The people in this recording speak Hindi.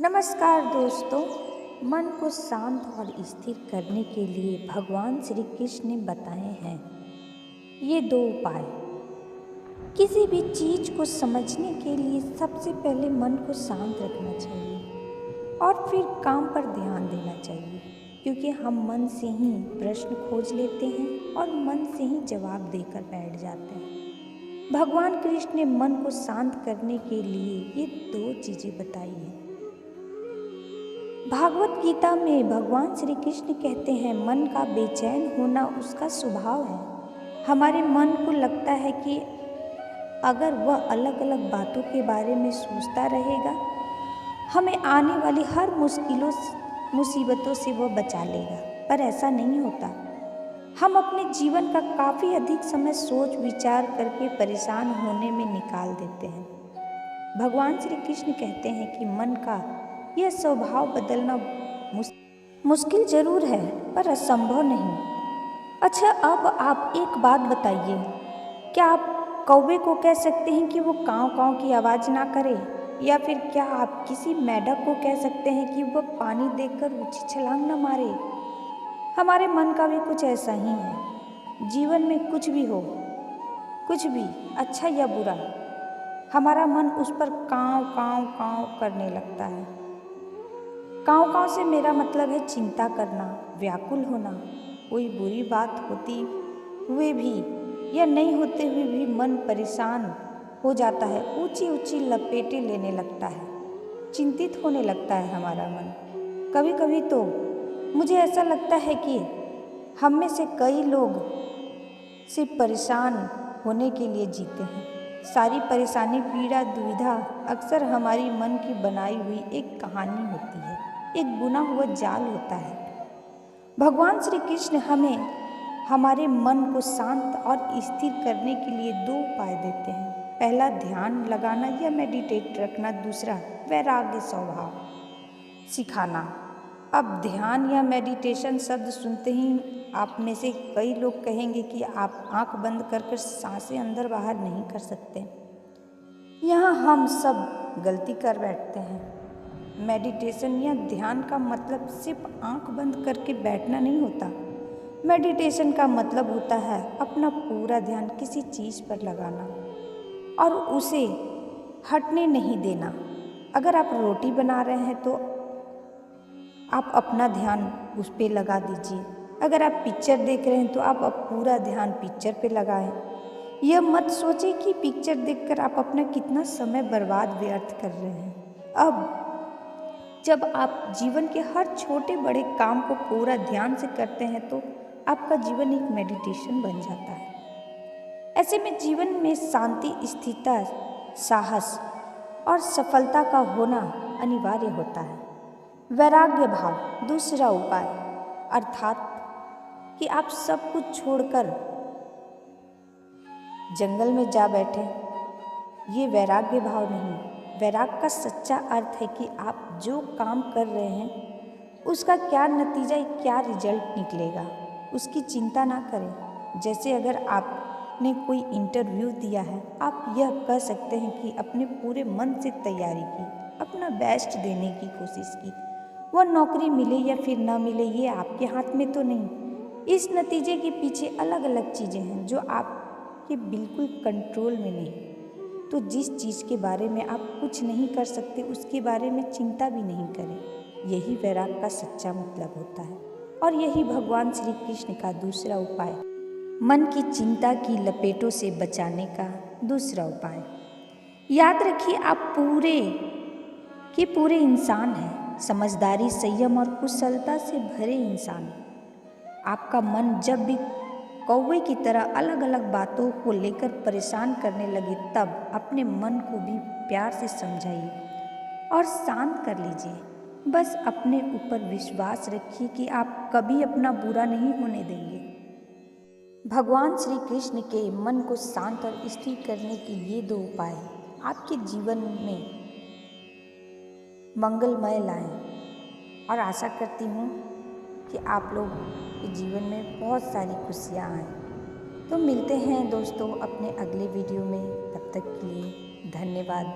नमस्कार दोस्तों। मन को शांत और स्थिर करने के लिए भगवान श्री कृष्ण ने बताए हैं ये दो उपाय। किसी भी चीज को समझने के लिए सबसे पहले मन को शांत रखना चाहिए और फिर काम पर ध्यान देना चाहिए, क्योंकि हम मन से ही प्रश्न खोज लेते हैं और मन से ही जवाब देकर बैठ जाते हैं। भगवान कृष्ण ने मन को शांत करने के लिए ये दो चीजें बताई हैं। भागवत गीता में भगवान श्री कृष्ण कहते हैं मन का बेचैन होना उसका स्वभाव है। हमारे मन को लगता है कि अगर वह अलग अलग बातों के बारे में सोचता रहेगा, हमें आने वाली हर मुसीबतों से वह बचा लेगा, पर ऐसा नहीं होता। हम अपने जीवन का काफ़ी अधिक समय सोच विचार करके परेशान होने में निकाल देते हैं। भगवान श्री कृष्ण कहते हैं कि मन का यह स्वभाव बदलना मुश्किल जरूर है, पर असंभव नहीं। अच्छा, अब आप एक बात बताइए, क्या आप कौवे को कह सकते हैं कि वो काँव काँव की आवाज़ ना करे? या फिर क्या आप किसी मेंढक को कह सकते हैं कि वह पानी देखकर ऊंची छलांग न मारे? हमारे मन का भी कुछ ऐसा ही है। जीवन में कुछ भी हो, कुछ भी अच्छा या बुरा, हमारा मन उस पर काँव काँव काँव करने लगता है। काँव काँव से मेरा मतलब है चिंता करना, व्याकुल होना। कोई बुरी बात होती हुए भी या नहीं होते हुए भी मन परेशान हो जाता है, ऊंची ऊंची लपेटें लेने लगता है, चिंतित होने लगता है हमारा मन। कभी कभी तो मुझे ऐसा लगता है कि हम में से कई लोग सिर्फ परेशान होने के लिए जीते हैं। सारी परेशानी, पीड़ा, दुविधा अक्सर हमारी मन की बनाई हुई एक कहानी होती है, एक बुना हुआ जाल होता है। भगवान श्री कृष्ण हमें हमारे मन को शांत और स्थिर करने के लिए दो उपाय देते हैं। पहला, ध्यान लगाना या मेडिटेट रखना। दूसरा, वैराग्य स्वभाव सिखाना। अब ध्यान या मेडिटेशन शब्द सुनते ही आप में से कई लोग कहेंगे कि आप आंख बंद कर सांसें अंदर बाहर नहीं कर सकते। यहाँ हम सब गलती कर बैठते हैं। मेडिटेशन या ध्यान का मतलब सिर्फ आंख बंद करके बैठना नहीं होता। मेडिटेशन का मतलब होता है अपना पूरा ध्यान किसी चीज़ पर लगाना और उसे हटने नहीं देना। अगर आप रोटी बना रहे हैं तो आप अपना ध्यान उस पर लगा दीजिए। अगर आप पिक्चर देख रहे हैं तो आप पूरा ध्यान पिक्चर पे लगाएं। यह मत सोचें कि पिक्चर देखकर आप अपना कितना समय बर्बाद व्यर्थ कर रहे हैं। अब जब आप जीवन के हर छोटे बड़े काम को पूरा ध्यान से करते हैं तो आपका जीवन एक मेडिटेशन बन जाता है। ऐसे में जीवन में शांति, स्थिरता, साहस और सफलता का होना अनिवार्य होता है। वैराग्य भाव दूसरा उपाय, अर्थात कि आप सब कुछ छोड़कर जंगल में जा बैठे। ये वैराग्य भाव नहीं। वैराग्य का सच्चा अर्थ है कि आप जो काम कर रहे हैं उसका क्या नतीजा, क्या रिजल्ट निकलेगा, उसकी चिंता ना करें। जैसे अगर आपने कोई इंटरव्यू दिया है, आप यह कह सकते हैं कि अपने पूरे मन से तैयारी की, अपना बेस्ट देने की कोशिश की। वह नौकरी मिले या फिर ना मिले ये आपके हाथ में तो नहीं। इस नतीजे के पीछे अलग अलग चीज़ें हैं जो आपके बिल्कुल कंट्रोल में नहीं। तो जिस चीज़ के बारे में आप कुछ नहीं कर सकते उसके बारे में चिंता भी नहीं करें। यही वैराग्य का सच्चा मतलब होता है। और यही भगवान श्री कृष्ण का दूसरा उपाय, मन की चिंता की लपेटों से बचाने का दूसरा उपाय। याद रखिए, आप पूरे इंसान हैं। समझदारी, संयम और कुशलता से भरे इंसान। आपका मन जब भी कौवे की तरह अलग अलग बातों को लेकर परेशान करने लगे, तब अपने मन को भी प्यार से समझाइए और शांत कर लीजिए। बस अपने ऊपर विश्वास रखिए कि आप कभी अपना बुरा नहीं होने देंगे। भगवान श्री कृष्ण के मन को शांत और स्थिर करने के ये दो उपाय आपके जीवन में मंगलमय लाएं और आशा करती हूँ कि आप लोग के जीवन में बहुत सारी खुशियाँ आएँ। तो मिलते हैं दोस्तों अपने अगले वीडियो में। तब तक के लिए धन्यवाद।